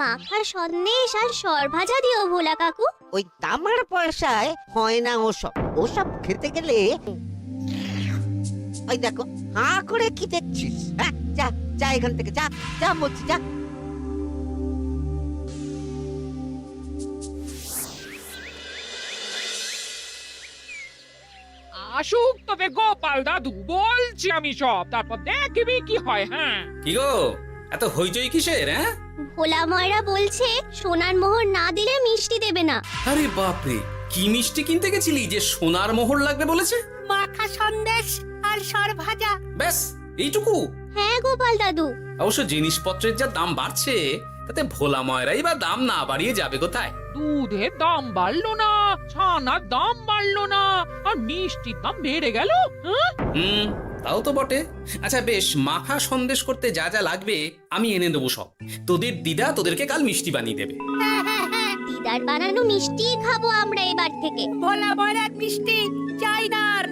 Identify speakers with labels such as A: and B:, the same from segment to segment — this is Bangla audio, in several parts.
A: মাখা সন্দেশ আর সরভাজা দিও ভোলা কাকু।
B: ওই তামার পয়সায় হয় না ওসব। ওসব খেতে গেলে ওই দেখো, হাঁ করে কি দেখছিস? হ্যাঁ, যা যা এখান থেকে, যা যা বলছি, যা।
C: আসুক তবে গোপাল দাদু, বলছি আমি সব, তারপর দেখবি কি হয়। হ্যাঁ,
D: কি গো, এত হইচই কিসের? হ্যাঁ,
A: ভোলা ময়রা বলছে সোনার মোহর না দিলে মিষ্টি দেবে না।
D: আরে বাপরে, কি মিষ্টি কিনতে গেছিলি যে সোনার মোহর লাগবে বলেছে?
E: মাখা সন্দেশ আর সরভাজা।
D: ব্যাস এইটুকু?
A: হ্যাঁ গোপাল দাদু।
D: অবশ্য জিনিসপত্রের যা দাম বাড়ছে, তাতে ভোলা ময়রাই বা দাম না বাড়িয়ে যাবে কোথায়?
C: দুধের দাম বাড়লো না, ছানার দাম বাড়লো না, আর মিষ্টির দাম বেড়ে গেল। হ্যাঁ,
D: তাও তো বটে। আচ্ছা বেশ, মাখা সন্দেশ করতে যা যা লাগবে আমি এনে দেবো সব। তোদের দিদা তোদেরকে কাল মিষ্টি বানিয়ে দেবে।
A: দিদার বানানো মিষ্টি খাবো আমরা এবার থেকে।
E: ভোলা ময়রার মিষ্টি চাই না আর।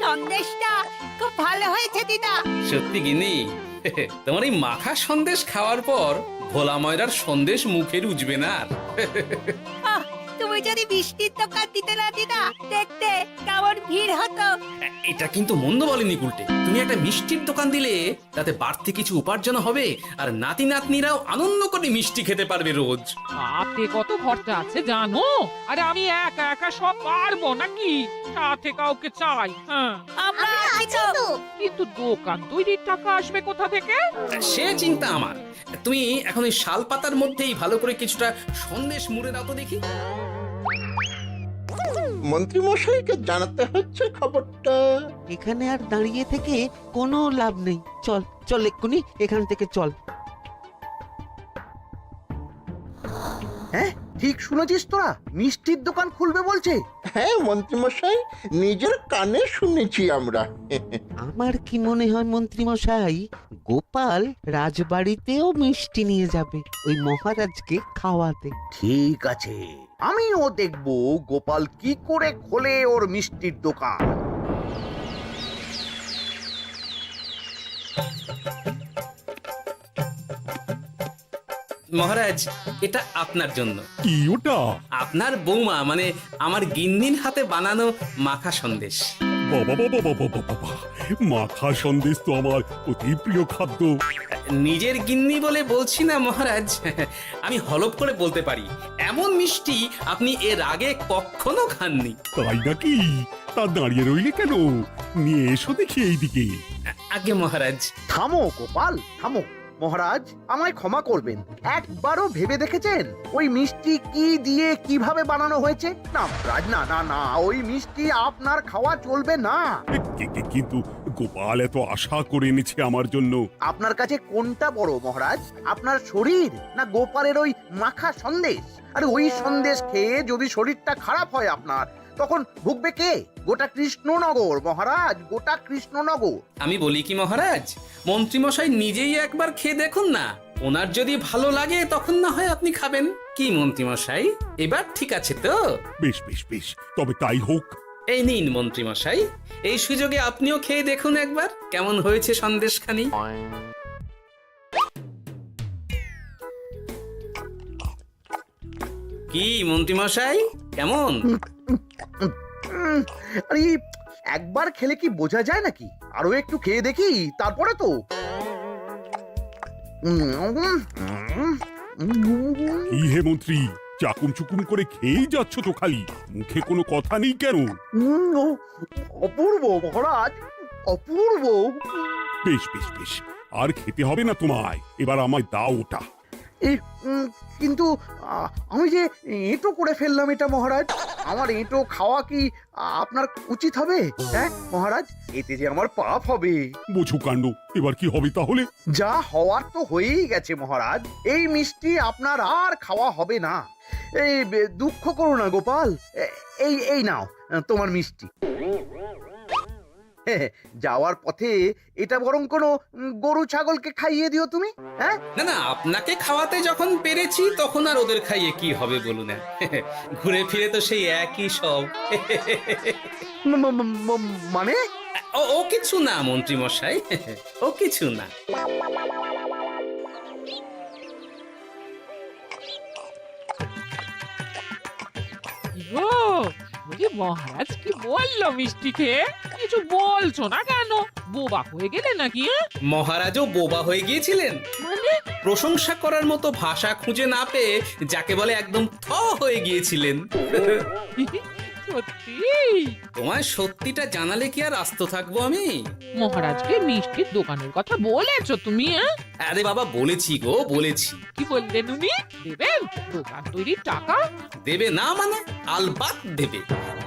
E: সন্দেশটা খুব ভালো হয়েছে দিদা।
D: সত্যি গিনি, তোমার এই মাখা সন্দেশ খাওয়ার পর ভোলা ময়রার সন্দেশ মুখে রুজবে না আর।
E: আহ, তুমি যদি মিষ্টির দোকান দিতে না দিদা, দেখতে কেমন ভিড় হতো।
D: এটা কিন্তু মন্দ বলেনি গুলটে। তুমি একটা মিষ্টির দোকান দিলে তাতে বাড়তি কিছু উপার্জন হবে, আর নাতি নাতনিরাও আনন্দ করে মিষ্টি খেতে পারবে রোজ।
C: হাতে কত খরচা আছে জানো? আরে আমি একা একা সব পারবো নাকি? সাথে কাউকে চাই। হ্যাঁ,
E: আমরা
A: আমরা
E: আছি
A: আছি
E: তো।
A: তো।
C: কিন্তু দোকান তৈরির টাকা আসবে কোথা থেকে?
D: সে চিন্তা আমার। তুমি এখন এই শাল পাতার মধ্যেই ভালো করে কিছুটা সন্দেশ মুড়ে দাও তো দেখি।
F: মন্ত্রী মশাইকে জানাতে হচ্ছে খবরটা।
B: এখানে আর দাঁড়িয়ে থেকে কোনো লাভ নেই। চল চল, এক্ষুনি এখান থেকে চল।
G: হ্যাঁ, ঠিক শুনেছিস তোরা, মিষ্টির দোকান খুলবে বলছে।
F: হ্যাঁ মন্ত্রী মশাই, নিজের কানে শুনেছি আমরা।
B: আমার কি মনে হয় মন্ত্রী মশাই, গোপাল রাজবাড়িতেও মিষ্টি নিয়ে যাবে ওই মহারাজকে খাওয়াতে।
G: ঠিক আছে, আমিও দেখবো গোপাল কি করে খোলে ওর মিষ্টির দোকান।
D: মহারাজ, এটা আপনার জন্য।
H: কি ওটা?
D: আপনার বৌমা মানে আমার গিন্নির হাতে বানানো মাখা সন্দেশ।
H: বাবা বাবা বাবা বাবা, মাখা সন্দেশ তো আমার অতি প্রিয় খাদ্য।
D: নিজের গিন্নি বলে বলছি না মহারাজ, আমি হলপ করে বলতে পারি এমন মিষ্টি আপনি এর আগে কখনো খাননি।
H: তাই নাকি? তা দাঁড়িয়ে রইলে কেন? নিয়ে এসো দেখি এইদিকে।
D: আগে মহারাজ।
G: থামো গোপাল, থামো। মহারাজ, আমায় ক্ষমা করবেন, একবারও ভেবে দেখেছেন ওই মিষ্টি কি দিয়ে কিভাবে বানানো হয়েছে? না মহারাজ, না না না, ওই মিষ্টি আপনার খাওয়া চলবে না।
H: কিন্তু গোপাল এত আশা করে এনেছে আমার জন্য।
G: আপনার কাছে কোনটা বড় মহারাজ, আপনার শরীর না গোপালের ওই মাখা সন্দেশ? আর ওই সন্দেশ খেয়ে যদি শরীরটা খারাপ হয় আপনার, তখন ভুগবে কে? গোটা কৃষ্ণনগর মহারাজ, গোটা কৃষ্ণনগর।
D: আমি বলি কি মহারাজ, মন্ত্রীমশাই নিজেই একবার খেয়ে দেখুন না। ওনার যদি ভালো লাগে তখন না হয় আপনি খাবেন। কি মন্ত্রীমশাই, এবার ঠিক আছে তো?
H: বেশ বেশ বেশ, তবে তাই হোক।
D: এই নিন মন্ত্রীমশাই, এই সুযোগে আপনিও খেয়ে দেখুন একবার কেমন হয়েছে সন্দেশখানি। কি মন্ত্রীমশাই, কেমন?
G: আরে একবার খেলে কি বোঝা যায় নাকি? আরো একটু খেয়ে দেখি তারপরে তো।
H: কি হে মন্ত্রী, চাকুম চুকুম করে খেয়েই যাচ্ছ তো খালি, মুখে কোনো কথা নেই কেন?
G: অপূর্ব মহারাজ, অপূর্ব।
H: বেশ বেশ বেশ, আর খেতে হবে না তোমায়, এবার আমায় দাও ওটা।
G: এই কিন্তু আমি যে এঁটো করে ফেললাম এটা মহারাজ, আমার এঁটো খাওয়া কি আপনার উচিত হবে? হ্যাঁ মহারাজ, এতে যে আমার পাপ হবে।
H: বোঝো কাণ্ড, এবার কি হবে তাহলে?
G: যা হওয়ার তো হয়েই গেছে মহারাজ, এই মিষ্টি আপনার আর খাওয়া হবে না। এই দুঃখ করো না গোপাল, এই এই নাও তোমার মিষ্টি। যাওয়ার পথে এটা বরং কোনো গরু ছাগলকে খাইয়ে দিও তুমি। হ্যাঁ,
D: না না, আপনাকে খাওয়াতে যখন পেরেছি তখন আর ওদের খাইয়ে কি হবে বলুন না। ঘুরে ফিরে তো সেই একই সব।
G: মানে
D: ও কিছু না মন্ত্রী মশাই, ও কিছু না।
C: গো, বলি মহারাজ কি বললো মিষ্টি খেয়ে? কিছু বলছো না কেন? বোবা হয়ে গেলে নাকি?
D: মহারাজও বোবা হয়ে গিয়েছিলেন?
C: মানে
D: প্রশংসা করার মতো ভাষা খুঁজে না পেয়ে যাকে বলে একদম থ হয়ে গিয়েছিলেন।
C: সত্যি?
D: তোমায় সত্যিটা জানালে কি আর আস্ত থাকবো আমি?
C: মহারাজকে মিষ্টির দোকানের কথা বলেছো তুমি?
D: আরে বাবা, বলেছি গো, বলেছি।
C: কি বললেন উনি? দেবেন দোকান তৈরির টাকা?
D: দেবে না মানে? আলবাত দেবে।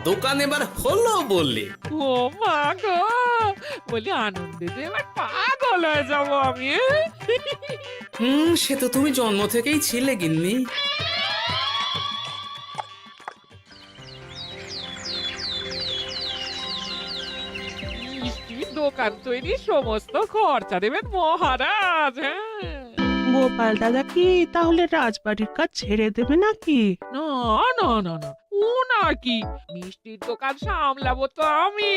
D: দোকান এবার হলো বললে।
C: ও মা গো, বলি আনন্দে যে এবার পাগল হয়ে যাবো আমি।
D: সে তো তুমি জন্ম থেকেই ছিলে গিন্নি।
C: মিষ্টির দোকান তৈরির সমস্ত খরচা দেবেন মহারাজ। হ্যাঁ,
I: গোপাল দাদা কি তাহলে রাজবাড়ির কাজ ছেড়ে দেবে নাকি?
C: না না না না, ও না কি, মিষ্টির দোকান সামলাবো তো আমি।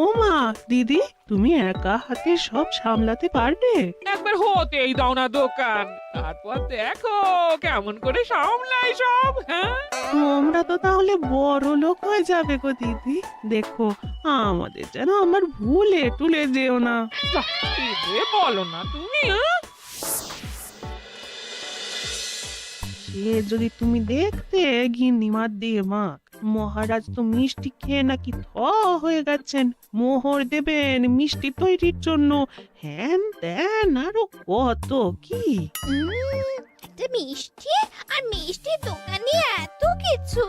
I: ওমা দিদি, তুমি একা হাতে সব সামলাতে পারবে?
C: একবার হতেই দাও না দোকান, তারপর দেখো কেমন করে সামলাই সব। হ্যাঁ,
I: তোমরা তো তাহলে বড় লোক হয়ে যাবে গো দিদি। দেখো আমাদের যেন আমার ভুলে টুলে যেও না।
C: যা, কি যে বলো না তুমি। হ্যাঁ?
I: সে যদি তুমি দেখতে গিন্নিমার দিয়ে মা, মহারাজ তো মিষ্টি খেয়ে নাকি থ হয়ে গেছেন। মোহর দেবেন মিষ্টি তৈরির জন্য, হ্যান ত্যান আরো কত কি।
A: একটা মিষ্টি আর মিষ্টির দোকানে এত কিছু।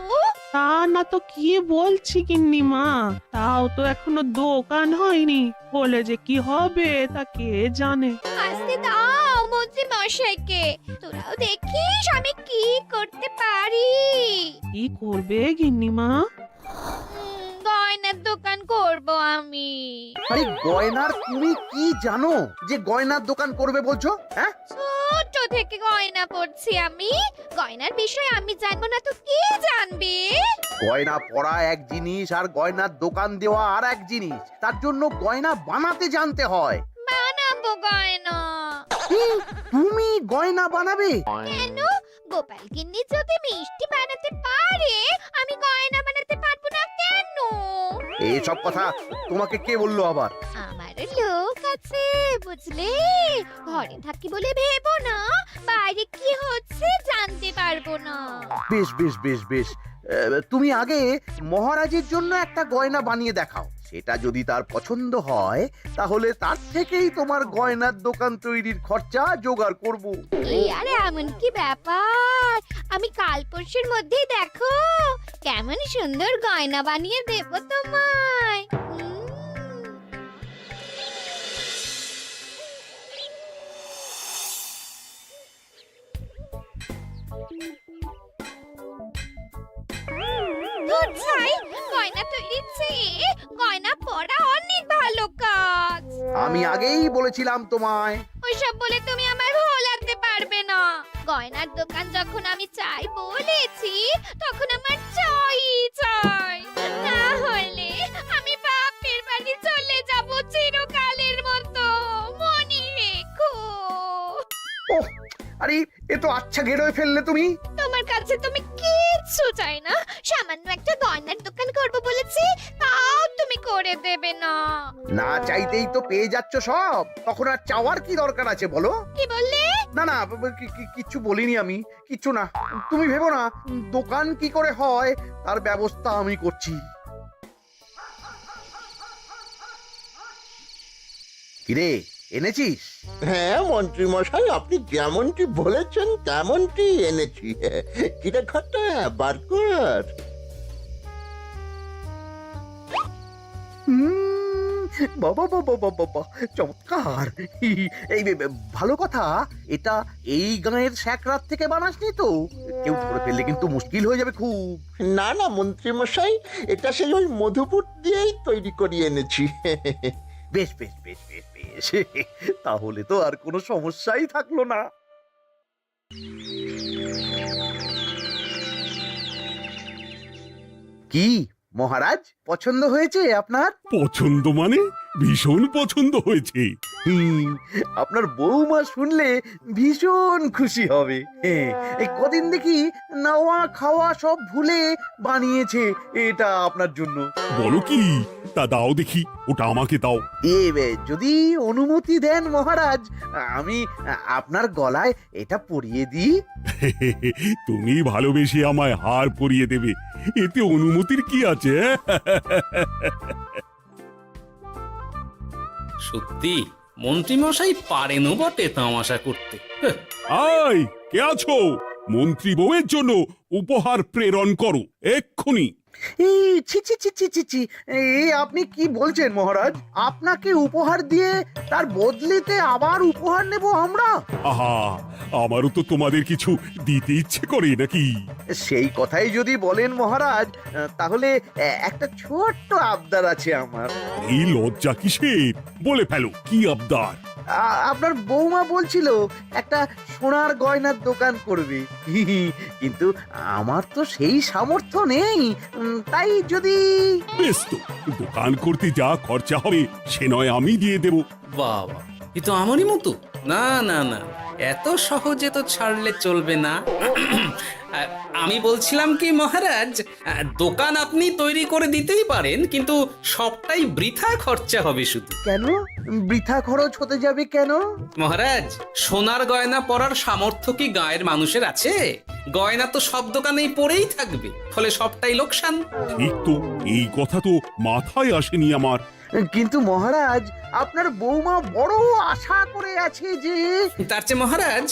I: তা না তো কি বলছি গিন্নিমা, তাও তো এখনো দোকান হয়নি, বলে যে কি হবে তা কে জানে।
A: আসতে দাও মন্ত্রী মশাইকে, তোরাও দেখিস আমি কি করতে পারি।
I: কি করবে গিন্নিমা?
A: গয়নার দোকান করব আমি।
G: আরে গয়নার তুমি কি জানো যে গয়নার দোকান করবে বলছো? হ্যাঁ,
A: ছোট থেকে গয়না পড়ছি আমি, গয়নার বিষয়ে আমি জানবো না তো কে জানবে?
G: গয়না পরা এক জিনিস আর গয়নার দোকান দেওয়া আর এক জিনিস। তার জন্য গয়না বানাতে জানতে হয়।
A: বানাবো গয়না।
G: তুমি গয়না বানাবে?
A: কেন? গোপাল গিন্নি যদি মিষ্টি বানাতে পারে, আমি গয়না বানাতে পারবো না কেন?
G: এসব কথা তোমাকে কে বললো আবার?
A: আমার লোক আছে বুঝলে, ঘরে থাকি বলে ভেবো না, বাইরে কি হচ্ছে জানতে পারবো না।
G: বেশ বেশ বেশ বেশ, তুমি আগে মহারাজের জন্য একটা গয়না বানিয়ে দেখাও। সেটা যদি তার পছন্দ হয় তাহলে তার থেকেই তোমার গয়নার দোকান তৈরির খরচা জোগাড় করব।
A: এই আরে এমন কি ব্যাপার, আমি কাল পরশুর মধ্যেই দেখো কেমন সুন্দর গয়না বানিয়ে দেব তোমায়। ধুর ছাই, গয়না তৈরির চেয়ে গয়না পরা অনেক ভালো কাজ।
G: আমি আগেই বলেছিলাম তোমায়।
A: ওইসব বলে তুমি আমার ভোলাতে পারবে না। গয়নার দোকান যখন আমি চাই বলেছি, তখন আমার চাই চাই, না হলে আমি বাপের বাড়ি চলে যাব চিরকালের মতো, মনে রেখো।
G: ওহ, আরে এ তো আচ্ছা গেড়ে ফেললে তুমি।
A: তোমার কাছে তুমি কিচ্ছু চাই না, সামান্য একটা গয়নার দোকান করব বলেছি, তাও তুমি করে দেবে না।
G: না চাইতেই তো পেয়ে যাচ্ছ সব, তখন আর চাওয়ার কি দরকার আছে বলো?
A: কি বললে?
G: না না, কিচ্ছু বলিনি আমি, কিচ্ছু না। তুমি ভেবো না, দোকান কি করে হয় তার ব্যবস্থা আমি করছি। কিরে, এনেছিস?
F: হ্যাঁ মন্ত্রী মশাই, আপনি যেমনটি বলেছেন তেমনটি এনেছি। কিরে ঘটা, বার কর।
G: বাবা বাবা বাবা বাবা, চমৎকার। এই ভালো কথা, এটা এই গাঁয়ের স্যাকরাত থেকে বানাসনি তো? কেউ ধরে ফেললে কিন্তু মুশকিল হয়ে যাবে খুব।
F: না না মন্ত্রী মশাই, এটা সেই ওই মধুপুর দিয়েই তৈরি করিয়ে এনেছি।
G: বেশ বেশ বেশ বেশ বেশ তাহলে তো আর কোনো সমস্যাই থাকলো না। কি মহারাজ, পছন্দ হয়েছে আপনার?
H: পছন্দ মানে ভীষণ পছন্দ হয়েছে।
G: আপনার বৌমা শুনলে ভীষণ খুশি হবে। এই কদিন দেখি নাওয়া খাওয়া সব ভুলে বানিয়েছে এটা আপনার জন্য।
H: বলো কি, তা দাও দেখি, ওটা আমাকে দাও।
G: যদি অনুমতি দেন মহারাজ, আমি আপনার গলায় এটা পরিয়ে দিই।
H: তুমি ভালোবেসে আমায় হার পরিয়ে দেবে, এতে অনুমতির কি আছে?
D: সত্যি মন্ত্রীমশাই পারেনও বটে তামাশা করতে। হ্যাঁ,
H: আয়, কে আছো? মন্ত্রী বউয়ের জন্য উপহার প্রেরণ করো এক্ষুনি।
G: এই ছি ছি ছি ছি ছি ছি, এই আপনি কি বলছেন মহারাজ? আপনাকে উপহার দিয়ে তার বদলেতে আবার উপহার নেব আমরা?
H: আহা, আমারও তো তোমাদের কিছু দিতে ইচ্ছে করে নাকি?
G: সেই কথাই যদি বলেন মহারাজ, তাহলে একটা ছোট্ট আবদার আছে আমার।
H: এই লজ্জা কিসের? বলে ফেলো, কি আবদার?
G: আপনার বৌমা বলছিল একটা সোনার গয়নার দোকান করবে, কিন্তু আমার তো সেই সামর্থ্য নেই। তাই যদি
H: বেশ তো, দোকান করতে যা খরচা হবে সে নয় আমি দিয়ে দেব।
D: বাবা, এ তো আমারই মতো। না না না, এত সহজে তো ছাড়লে চলবে না। আমি বলছিলাম কি মহারাজ, দোকান আপনি তৈরি করে দিতেই পারেন, কিন্তু সবটাই বৃথা খরচা হবে শুধু।
G: কেন বৃথা খরচ হতে যাবে কেন?
D: মহারাজ, সোনার গয়না পরার সামর্থ্য কি গায়ের মানুষের আছে? গয়না তো সব দোকানেই পড়েই থাকবে, ফলে সবটাই লোকসান।
H: ঠিক তো, এই কথা তো মাথায় আসেনি আমার।
G: কিন্তু মহারাজ, আপনার বৌমা বড় আশা করে আছে যে
D: তার চেয়ে মহারাজ,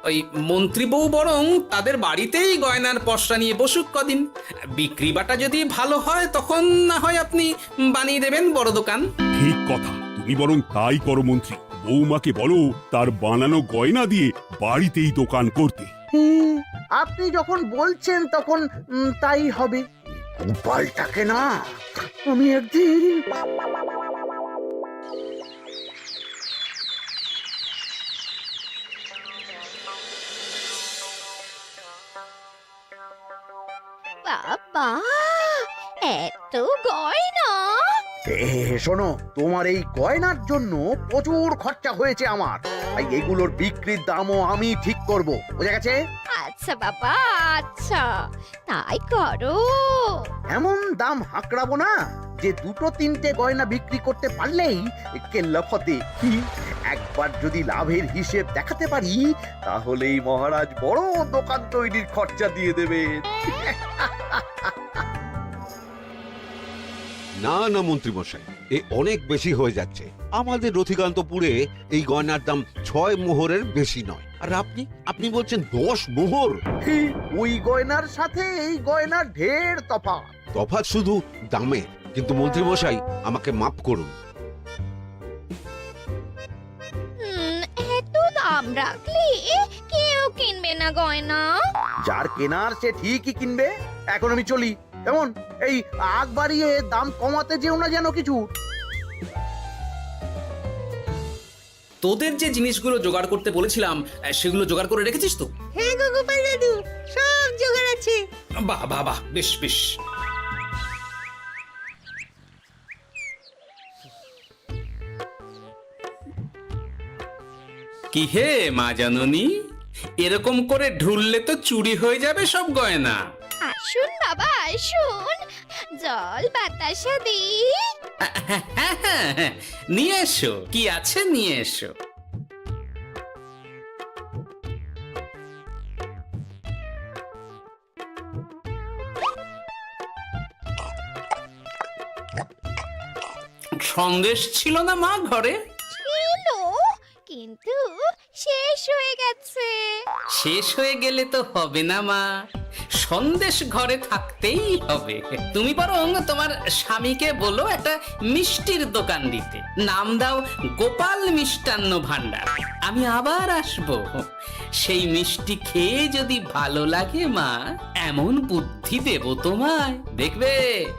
D: ওই মন্ত্রী বউ বরং তাদের বাড়িতেই গয়নার পসরা নিয়ে বসুক কদিন। বিক্রি বাটা যদি ভালো হয় তখন না হয় আপনি বানিয়ে দেবেন বড় দোকান।
H: ঠিক কথা, তুমি বরং তাই করো মন্ত্রী। বৌমাকে বলো তার বানানো গয়না দিয়ে বাড়িতেই দোকান করতে।
G: আপনি যখন বলছেন তখন তাই হবে। গোপালটাকে না আমি একদিন
A: বাবা, এত গয়না!
G: শোনো, তোমার এই গয়নার জন্য প্রচুর খরচা হয়েছে আমার, তাই এগুলোর বিক্রির দামও আমি ঠিক করব, বুঝা গেছে?
A: আচ্ছা বাবা, আচ্ছা, তাই করো।
G: এমন দাম হাঁকড়াবো না যে দুটো তিনটে গয়না বিক্রি করতে পারলেই কেল্লা ফতে। একবার যদি লাভের হিসেব দেখাতে পারি, তাহলেই মহারাজ বড় দোকান তৈরির খরচা দিয়ে দেবেন।
B: না না মন্ত্রী মশাই, এ অনেক বেশি হয়ে যাচ্ছে। আমাদের রথিকান্তপুরে এই গয়নার দাম 6 মোহরের বেশি নয়, আর আপনি বলছেন 10 মোহর?
G: ওই গয়নার সাথে এই গয়নার ঢের তফাৎ।
B: তফাৎ শুধু দামে। কিন্তু মন্ত্রী মশাই, আমাকে মাফ করুন।
A: এত দাম রাখলে কেউ কিনবে না গয়না।
G: যার কেনার সে ঠিকই কিনবে। এখন আমি চলি। কেমন, এই আগ বাড়িয়ে দাম কমাতে যেও না যেন কিছু।
D: তোদের যে জিনিসগুলো জোগাড় করতে বলেছিলাম সেগুলো জোগাড় করে রেখেছিস তো?
E: হ্যাঁ গো গোপাল দাদু, সব জোগাড় আছে।
D: বাহ বাহ বাহ, বেশ বেশ। কি হে মা জাননী, এরকম করে ঢুললে তো চুরি হয়ে যাবে সব গয়না।
A: আসুন বাবা, আসুন, জল বাতাসা দিই।
D: নিয়ে এসো, কি আছে নিয়ে এসো। সন্দেশ ছিল না মা ঘরে?
A: ছিল, কিন্তু শেষ হয়ে গেছে।
D: শেষ হয়ে গেলে তো হবে না মা, সন্দেশ ঘরে থাকতেই হবে। তুমি বরং তোমার স্বামীকে বলো একটা মিষ্টির দোকান দিতে, নাম দাও গোপাল মিষ্টান্ন ভান্ডার। আমি আবার আসবো, সেই মিষ্টি খেয়ে যদি ভালো লাগে মা, এমন বুদ্ধি দেব তোমায়, দেখবে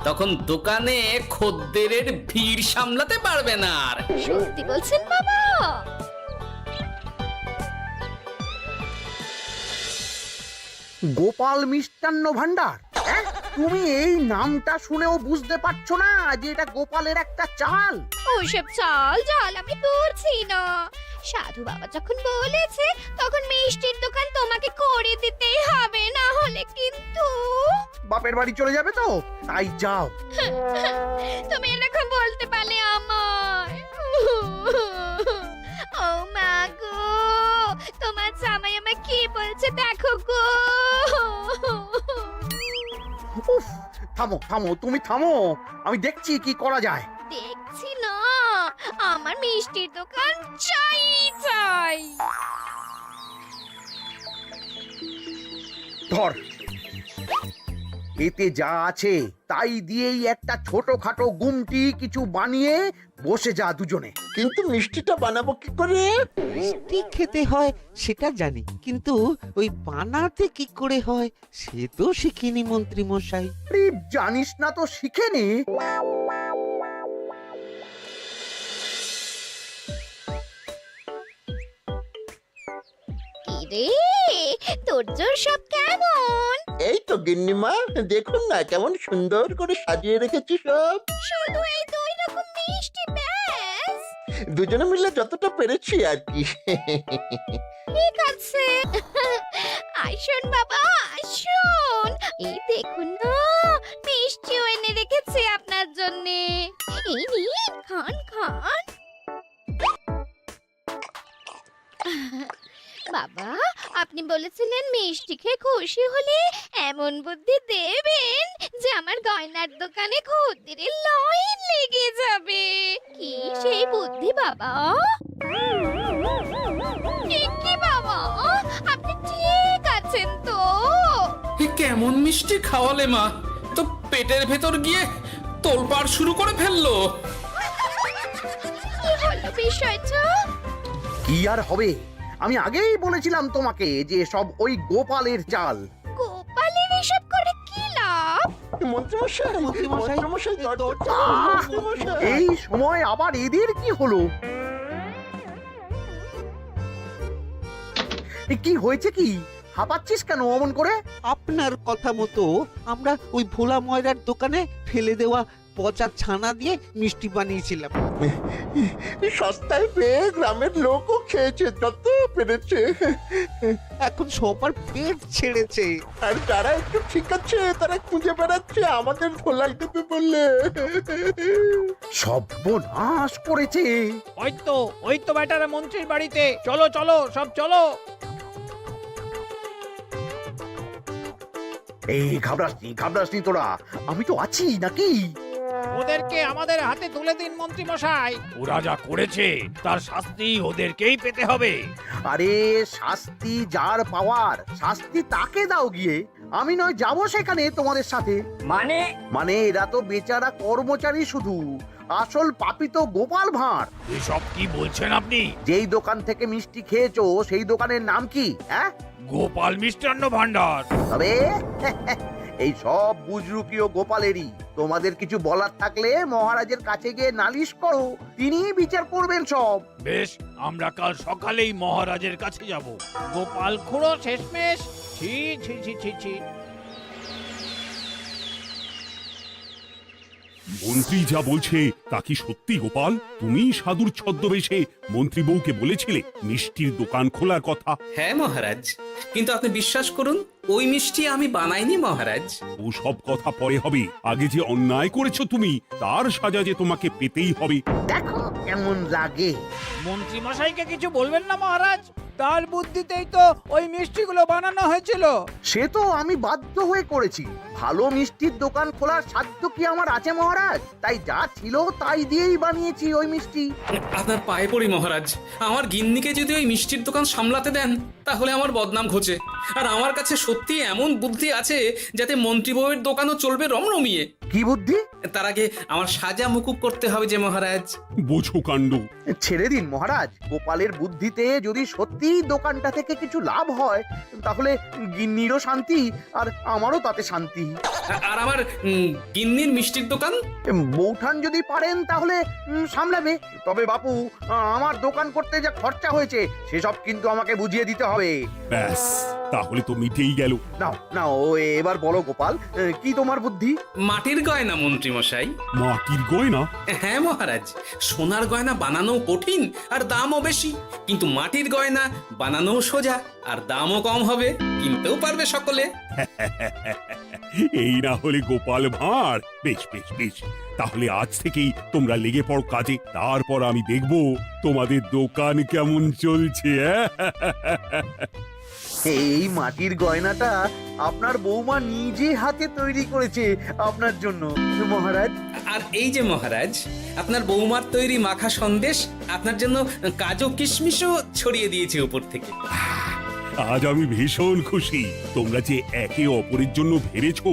D: তখন দোকানে খদ্দেরের ভিড় সামলাতে পারবে না আর।
A: সত্যি বলছেন বাবা?
G: গোপাল মিষ্টান্ন ভান্ডার, হ্যাঁ? তুমি এই নামটা শুনেও বুঝতে পারছো না যে এটা গোপালের একটা চাল?
A: ওইসব চাল ডাল আমি বলছি না। সাধু বাবা যখন বলেছে তখন মিষ্টির দোকান তোমাকে করে দিতেই হবে, না হলে কিন্তু
G: বাপের বাড়ি চলে যাবে তো, তাই যাও।
A: তুমি এরকম বলতে পারলে আমার। ও মা গো, তোমার জামাই আমায় কি বলছে দেখো গো।
G: উফ, থামো থামো, তুমি থামো, আমি দেখছি কি করা যায়।
A: দেখছি না, আমার মিষ্টির দোকান চাই চাই।
G: ধর, এতে যা আছে তাই দিয়েই একটা ছোটখাটো গুমটি কিছু বানিয়ে বসে যা দুজনে।
F: কিন্তু মিষ্টিটা বানাবো কি করে?
J: মিষ্টি খেতে হয় সেটা জানি, কিন্তু ওই বানাতে কি করে হয় সে তো শিখিনি মন্ত্রী মশাই।
G: আরে, জানিস না তো শিখে নে।
A: কি রে, তোর জোর সব কেমন?
F: এই তো গিন্নিমা, দেখুন না কেমন সুন্দর করে সাজিয়ে রেখেছি সব।
A: শুধু এই দুই রকম মিষ্টি ব্যাস?
F: দুজনে মিলে যতটা পেরেছি আর কি।
A: ঠিক আছে, আসুন বাবা আসুন, এই দেখুন না মিষ্টিও এনে রেখেছি আপনার জন্যে। এই নিন, খান খান। বাবা, আপনি বলেছিলেন মিষ্টি খেয়ে খুশি হলে এমন বুদ্ধি দেবেন যে আমার গয়নার দোকানে খদ্দেরের লাইন লেগে যাবে। কি সেই বুদ্ধি বাবা? কি বাবা, আপনি ঠিক আছেন তো?
D: এ কেমন মিষ্টি খাওয়ালে মা, তো পেটের ভেতর গিয়ে তোলপাড় শুরু করে ফেললো।
A: কি হলো বিষয়টা?
G: কি আর হবে, আমি আগেই বলেছিলাম তোমাকে যে সব ওই গোপালের চাল।
A: গোপালের এসব করে কি লাভ?
F: মন্ত্রীমশাই,
J: মন্ত্রীমশাই,
F: মন্ত্রীমশাই,
J: দরজা
F: মন্ত্রীমশাই।
G: এই সময় আবার এদের কি হলো? এ কি হয়েছে কি? হাঁপাচ্ছিস কেন অমন করে?
J: আপনার কথা মতো আমরা ওই ভোলা ময়রার দোকানে ফেলে দেওয়া পচা ছানা দিয়ে মিষ্টি বানিয়েছিলাম।
F: সস্তায় পেয়ে গ্রামের লোকও খেয়েছে যত পেরেছে।
J: এখন সবার পেট ছেড়েছে।
F: আর যারা একটু ঠিক আছে তারা খুঁজে বেড়াচ্ছে আমাদের ধোলাই দেবে বললে।
G: সর্বনাশ করেছে।
C: ওই তো বেটারা মন্ত্রীর বাড়িতে, চলো চলো সব চলো।
G: এই ঘাবড়াসনি তোরা, আমি তো আছি নাকি?
C: ওদেরকে আমাদের হাতে তুলে দিন মন্ত্রী মশাই। ওরা যা করেছে তার শাস্তি ওদেরকেই পেতে হবে।
G: আরে শাস্তি যার পাওয়ার, শাস্তি তাকে দাও গিয়ে। আমি নয় যাবো সেখানে তোমাদের সাথে। মানে এরা তো বেচারা কর্মচারী শুধু, আসল পাপী তো গোপাল ভাঁড়।
C: এসব কি বলছেন আপনি?
G: যেই দোকান থেকে মিষ্টি খেয়েছো সেই দোকানের নাম কি? হ্যাঁ,
C: গোপাল মিষ্টান্ন ভান্ডার।
G: তবে এই সব বুজরুকিও গোপালেরই। তোমাদের কিছু বলার থাকলে মহারাজের কাছে গিয়ে নালিশ করো, তিনি বিচার করবেন সব।
C: বেশ, আমরা কাল সকালেই মহারাজের কাছে যাব। গোপাল খুড়ো শেষমেশ। ছি ছি ছি ছি ছি।
H: মন্ত্রী যা বলছে তা কি সত্যি গোপাল? তুমি সাধুর ছদ্মবেশে মন্ত্রী বউকে বলেছিলে মিষ্টির দোকান খোলার কথা?
D: হ্যাঁ মহারাজ, কিন্তু আপনি বিশ্বাস করুন ওই মিষ্টি আমি বানাইনি মহারাজ।
H: ও সব কথা পরে হবে, আগে যে অন্যায় করেছো তুমি তার সাজা যে তোমাকে পেতেই হবে।
G: দেখো কেমন লাগে।
C: মন্ত্রী মশাইকে কিছু বলবেন না মহারাজ, তার বুদ্ধিতেই তো ওই মিষ্টিগুলো বানানো হয়েছিল।
G: সে তো আমি বাধ্য হয়ে করেছি। ভালো মিষ্টির দোকান খোলার সাধ্য কি আমার আছে মহারাজ? তাই যা ছিল তাই দিয়েই বানিয়েছি ওই মিষ্টি।
D: আপনার পায়ে পড়ি মহারাজ, আমার গিন্নিকে যদি ওই মিষ্টির দোকান সামলাতে দেন তাহলে আমার বদনাম ঘোচে। আর আমার কাছে সত্যি এমন বুদ্ধি আছে যাতে মন্ত্রী বউয়ের দোকানও চলবে রমরমিয়ে।
G: কি বুদ্ধি?
D: তার আগে আমার সাজা মুকুব করতে হবে যে মহারাজ।
H: বোঝো কাণ্ড।
G: ছেড়ে দিন মহারাজ, গোপালের বুদ্ধিতে যদি সত্যি দোকানটা থেকে কিছু লাভ হয় তাহলে গিন্নিরও শান্তি আর আমারও তাতে শান্তি।
D: আর আমার গিন্নির মিষ্টির দোকান?
G: বৌঠান যদি পারেন তাহলে সামলাবে। তবে বাপু, আমার দোকান করতে যা খরচা হয়েছে সেসব কিন্তু আমাকে বুঝিয়ে দিতে হবে।
H: ব্যাস, তাহলে তো মিটেই গেল।
G: নাও নাও, এবার বলো গোপাল, কি তোমার বুদ্ধি?
D: মাটির গয়না মন্ত্রী মশাই।
H: মাটির গয়না?
D: হ্যাঁ মহারাজ, সোনার গয়না বানানো কঠিন আর দামও বেশি, কিন্তু মাটির গয়না বানানো সোজা আর দামও কম হবে, কিনতেও পারবে সকলে।
H: এই না হলে গোপাল ভাঁড়। বেশ বেশ বেশ, তাহলে আজ থেকেই তোমরা লেগে পড়ো কাজে, তারপর আমি দেখব তোমাদের দোকান কেমন চলছে।
G: এই মাটির গয়নাটা আপনার বৌমা নিজে হাতে তৈরি করেছে আপনার জন্য মহারাজ।
D: আর এই যে মহারাজ, আপনার বৌমার তৈরি মাখা সন্দেশ আপনার জন্য কাজু কিশমিশও ছড়িয়ে দিয়েছে উপর থেকে।
H: আজ আমি ভীষণ খুশি। তোমরা যে একে অপরের জন্য ভেবেছো,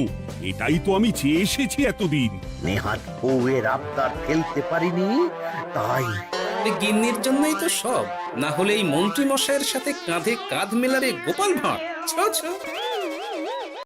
H: এটাই তো আমি চেয়ে এসেছি এতদিন।
G: নেহাত বউয়ের আবদার ফেলতে পারিনি, তাই
D: এই গিন্নির জন্যই তো সব, না হলে এই মন্ত্রী মশাইয়ের সাথে কাঁধে কাঁধ মেলারে গোপাল ভাঁড়। ছো ছো।